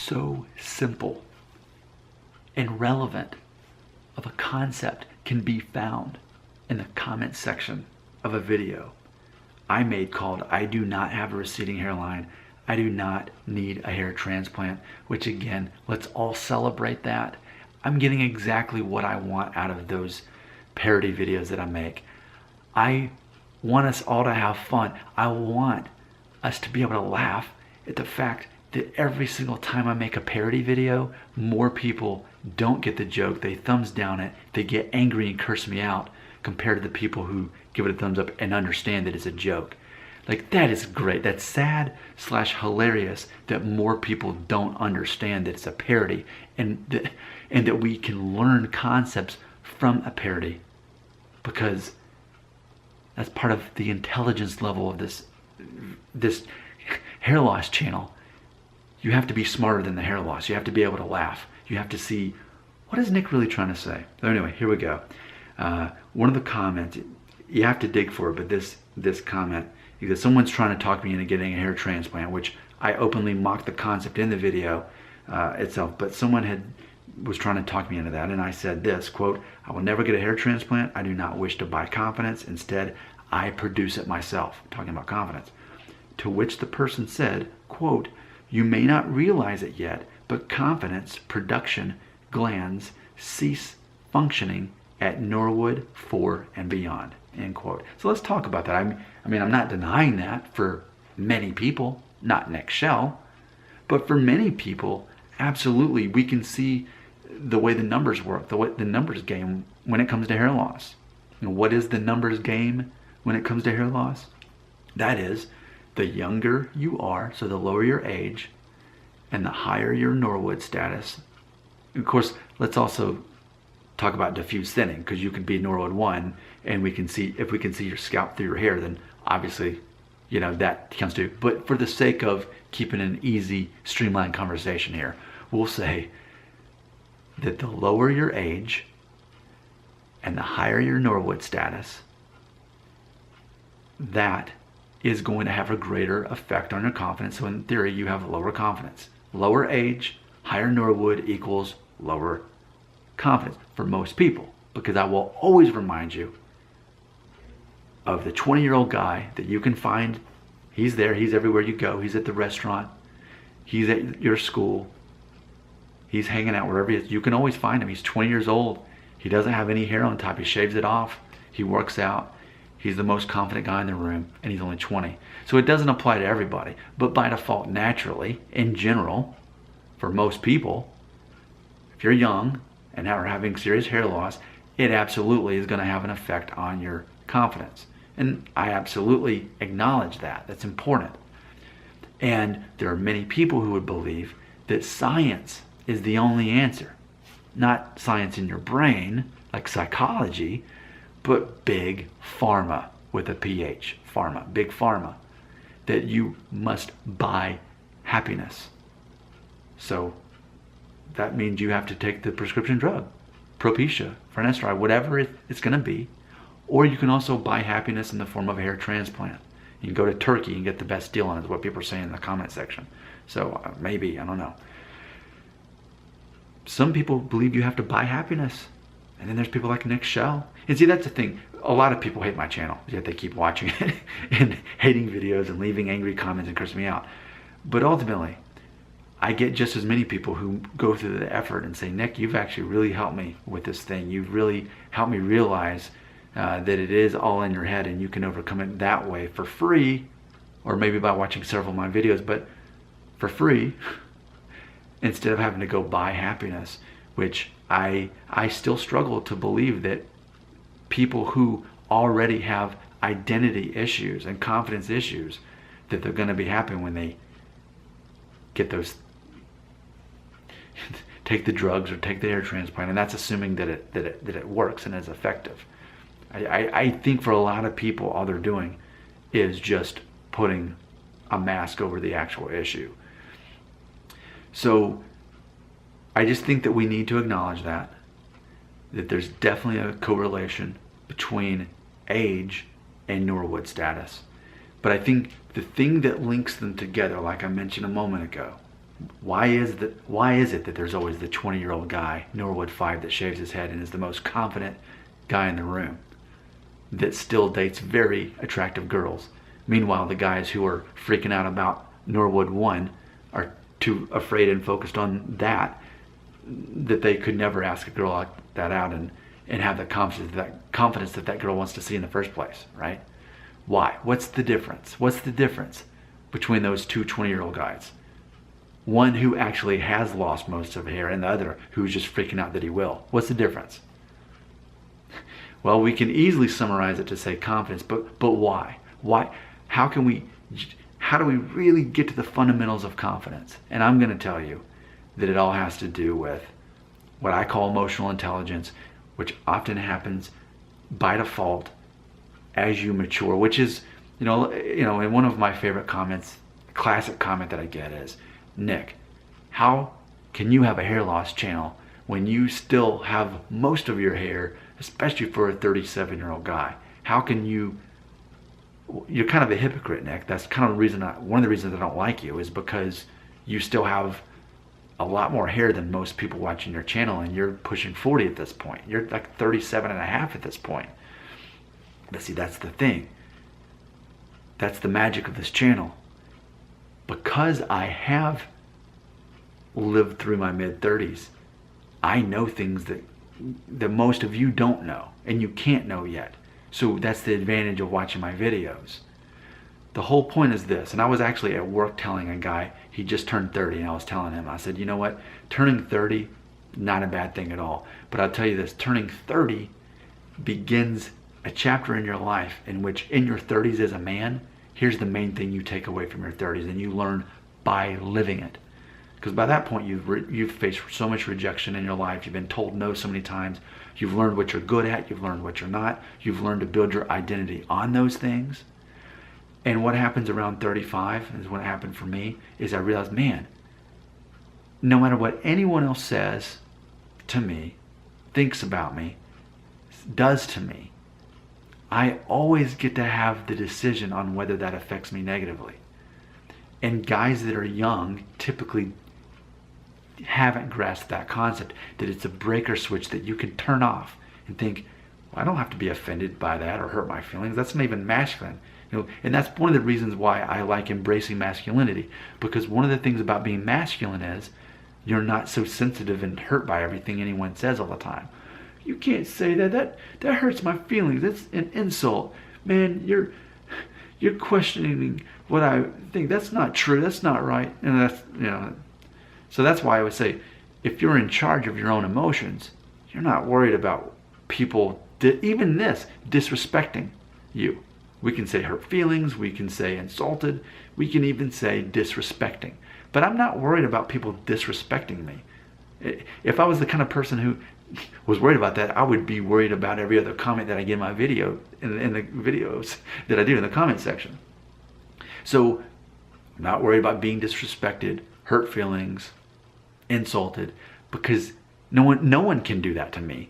so simple and relevant of a concept can be found in the comment section of a video I made called "I do not have a receding hairline. I do not need a hair transplant," which again, let's all celebrate that. I'm getting exactly what I want out of those parody videos that I make. I want us all to have fun. I want us to be able to laugh at the fact that every single time I make a parody video, more people don't get the joke, they thumbs down it, they get angry and curse me out, compared to the people who give it a thumbs up and understand that it's a joke. Like, that is great. That's sad / hilarious that more people don't understand that it's a parody, and that we can learn concepts from a parody, because that's part of the intelligence level of this hair loss channel. You have to be smarter than the hair loss. You have to be able to laugh. You have to see, what is Nick really trying to say? So anyway, here we go. One of the comments, you have to dig for it, but this comment, because someone's trying to talk me into getting a hair transplant, which I openly mocked the concept in the video itself, but someone was trying to talk me into that, and I said this, quote, "I will never get a hair transplant. I do not wish to buy confidence. Instead, I produce it myself," talking about confidence. To which the person said, quote, "You may not realize it yet, but confidence production glands cease functioning at Norwood 4 and beyond," end quote. So let's talk about that. I mean, I'm not denying that for many people, not Nick Shell, but for many people, absolutely, we can see the way the numbers work, the way the numbers game when it comes to hair loss. And what is the numbers game when it comes to hair loss? That is, the younger you are, so the lower your age, and the higher your Norwood status. Of course, let's also talk about diffuse thinning, because you could be Norwood 1, and if we can see your scalp through your hair, then obviously, you know, that counts too. But for the sake of keeping an easy, streamlined conversation here, we'll say that the lower your age and the higher your Norwood status, that is going to have a greater effect on your confidence. So in theory, you have lower confidence. Lower age, higher Norwood equals lower confidence for most people, because I will always remind you of the 20-year-old guy that you can find. He's there, he's everywhere you go, he's at the restaurant, he's at your school, he's hanging out wherever he is. You can always find him. He's 20 years old, he doesn't have any hair on top, he shaves it off, he works out, he's the most confident guy in the room, and he's only 20. So it doesn't apply to everybody, but by default, naturally, in general, for most people, if you're young and are having serious hair loss, it absolutely is going to have an effect on your confidence. And I absolutely acknowledge that. That's important. And there are many people who would believe that science is the only answer. Not science in your brain, like psychology, but big pharma with a PH. Pharma, big pharma. That you must buy happiness. So that means you have to take the prescription drug, Propecia, finasteride, whatever it's going to be. Or you can also buy happiness in the form of a hair transplant. You can go to Turkey and get the best deal on it, is what people are saying in the comment section. So maybe, I don't know. Some people believe you have to buy happiness. And then there's people like Nick Shell. And see, that's the thing. A lot of people hate my channel, yet they keep watching it and hating videos and leaving angry comments and cursing me out. But ultimately, I get just as many people who go through the effort and say, "Nick, you've actually really helped me with this thing. You've really helped me realize that it is all in your head, and you can overcome it that way for free, or maybe by watching several of my videos, but for free, instead of having to go buy happiness," which I still struggle to believe that people who already have identity issues and confidence issues, that they're going to be happy when they get those, take the drugs or take the hair transplant, and that's assuming that it works and is effective. I think for a lot of people, all they're doing is just putting a mask over the actual issue. So I just think that we need to acknowledge that there's definitely a correlation between age and Norwood status. But I think the thing that links them together, like I mentioned a moment ago, Why is it that there's always the 20-year-old guy, Norwood 5, that shaves his head and is the most confident guy in the room that still dates very attractive girls? Meanwhile, the guys who are freaking out about Norwood 1 are too afraid and focused on that they could never ask a girl like that out and have the confidence that girl wants to see in the first place, right? Why? What's the difference? What's the difference between those two 20-year-old guys? One who actually has lost most of hair and the other who's just freaking out that he will. What's the difference? Well, we can easily summarize it to say confidence, but why? Why? How do we really get to the fundamentals of confidence? And I'm going to tell you that it all has to do with what I call emotional intelligence, which often happens by default as you mature, which is, and one of my favorite comments, classic comment that I get is, Nick, how can you have a hair loss channel when you still have most of your hair, especially for a 37-year-old guy? How can you're kind of a hypocrite, Nick. That's kind of the reason one of the reasons I don't like you is because you still have a lot more hair than most people watching your channel, and you're pushing 40 at this point. You're like 37 and a half at this point. But see, that's the thing. That's the magic of this channel. Because I have lived through my mid-30s, I know things that most of you don't know, and you can't know yet. So that's the advantage of watching my videos. The whole point is this, and I was actually at work telling a guy, he just turned 30, and I was telling him, I said, you know what, turning 30, not a bad thing at all. But I'll tell you this, turning 30 begins a chapter in your life in which in your 30s as a man, here's the main thing you take away from your 30s, and you learn by living it. Because by that point, you've faced so much rejection in your life. You've been told no so many times. You've learned what you're good at. You've learned what you're not. You've learned to build your identity on those things. And what happens around 35, is what happened for me, is I realized, man, no matter what anyone else says to me, thinks about me, does to me, I always get to have the decision on whether that affects me negatively. And guys that are young typically haven't grasped that concept, that it's a breaker switch that you can turn off and think, well, I don't have to be offended by that or hurt my feelings. That's not even masculine. And that's one of the reasons why I like embracing masculinity, because one of the things about being masculine is you're not so sensitive and hurt by everything anyone says all the time. You can't say that hurts my feelings. That's an insult. Man, you're questioning what I think. That's not true. That's not right. And that's, so that's why I would say, if you're in charge of your own emotions, you're not worried about people, even this, disrespecting you. We can say hurt feelings, we can say insulted, we can even say disrespecting. But I'm not worried about people disrespecting me. If I was the kind of person who was worried about that, I would be worried about every other comment that I get in my video, in the videos that I do in the comment section. So I'm not worried about being disrespected, hurt feelings, insulted, because no one can do that to me,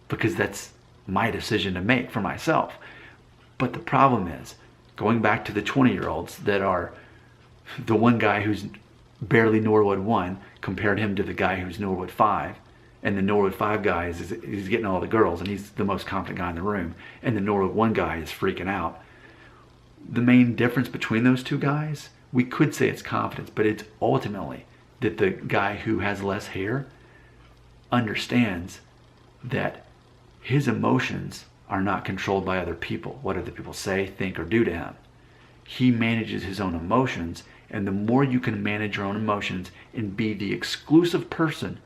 because that's my decision to make for myself. But the problem is, going back to the 20-year-olds that are the one guy who's barely Norwood 1, compared him to the guy who's Norwood 5, and the Norwood 5 guy is getting all the girls, and he's the most confident guy in the room, and the Norwood 1 guy is freaking out. The main difference between those two guys, we could say it's confidence, but it's ultimately that the guy who has less hair understands that his emotions are not controlled by other people, what other people say, think, or do to him. He manages his own emotions, and the more you can manage your own emotions and be the exclusive person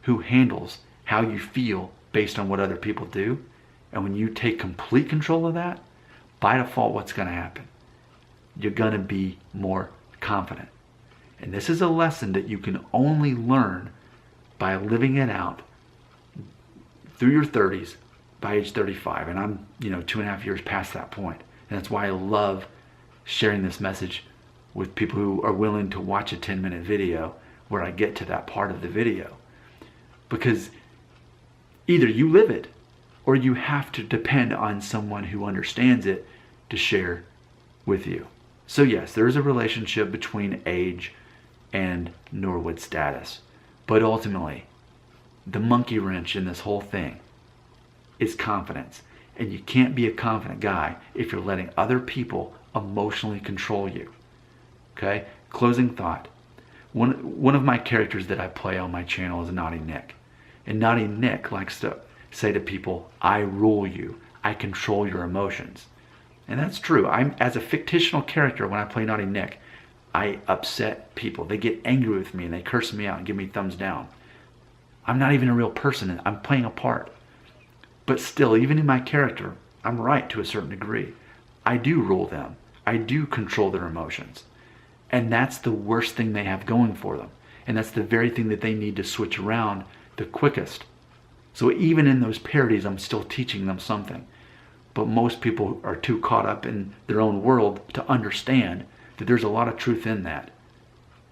who handles how you feel based on what other people do, and when you take complete control of that, by default, what's going to happen? You're going to be more confident. And this is a lesson that you can only learn by living it out through your 30s by age 35. And I'm, 2.5 years past that point. And that's why I love sharing this message with people who are willing to watch a 10-minute video where I get to that part of the video. Because either you live it or you have to depend on someone who understands it to share with you. So yes, there is a relationship between age and Norwood status. But ultimately, the monkey wrench in this whole thing is confidence. And you can't be a confident guy if you're letting other people emotionally control you. Okay? Closing thought. One of my characters that I play on my channel is Naughty Nick. And Naughty Nick likes to say to people, I rule you. I control your emotions. And that's true. As a fictional character, when I play Naughty Nick, I upset people. They get angry with me and they curse me out and give me thumbs down. I'm not even a real person and I'm playing a part. But still, even in my character, I'm right to a certain degree. I do rule them. I do control their emotions. And that's the worst thing they have going for them. And that's the very thing that they need to switch around the quickest. So even in those parodies, I'm still teaching them something. But most people are too caught up in their own world to understand that there's a lot of truth in that.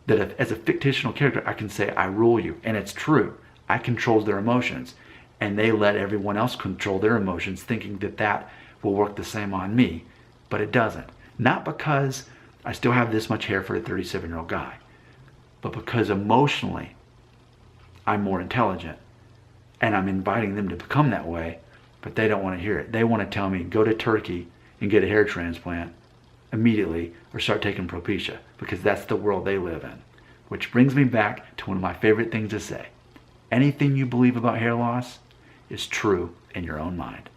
That if, as a fictional character, I can say, I rule you. And it's true. I control their emotions. And they let everyone else control their emotions, thinking that that will work the same on me. But it doesn't. Not because I still have this much hair for a 37-year-old guy, but because emotionally, I'm more intelligent. And I'm inviting them to become that way, but they don't want to hear it. They want to tell me, go to Turkey and get a hair transplant immediately or start taking Propecia, because that's the world they live in. Which brings me back to one of my favorite things to say. Anything you believe about hair loss is true in your own mind.